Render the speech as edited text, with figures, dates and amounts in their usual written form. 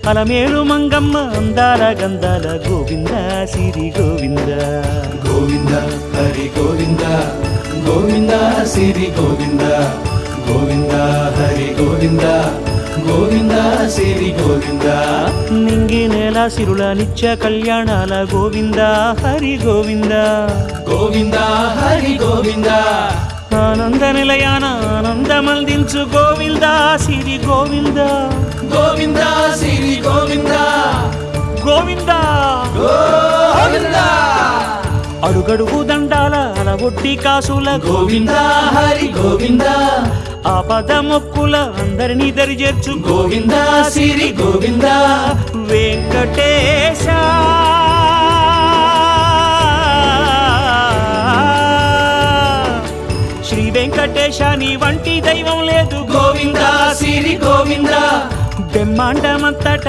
అలమేలు మంగమ్మ అందాల గంధాల గోవింద సిరి గోవింద గోవింద హరి గోవింద గోవింద సిరి గోవింద గోవింద హరి గోవింద గోవింద సిరి గోవింద నింగి నేల సిరుల నిత్య కళ్యాణాల గోవింద హరి గోవింద గోవింద హరి గోవింద ఆనంద నిలయాన ఆనందమందించు గోవింద సిరి గోవింద గోవింద సిరి గోవింద గోవింద గోవింద అడుగడుగు దండాల అలవొట్టి కాసుల గోవింద హరి గోవింద ఆపద మొక్కుల అందరినీ దరిచేర్చు గోవింద సిరి గోవింద వెంకటేశ శ్రీ వెంకటేశ నీ వంటి దైవం లేదు గోవింద సిరి గోవింద బ్రహ్మాండమంతట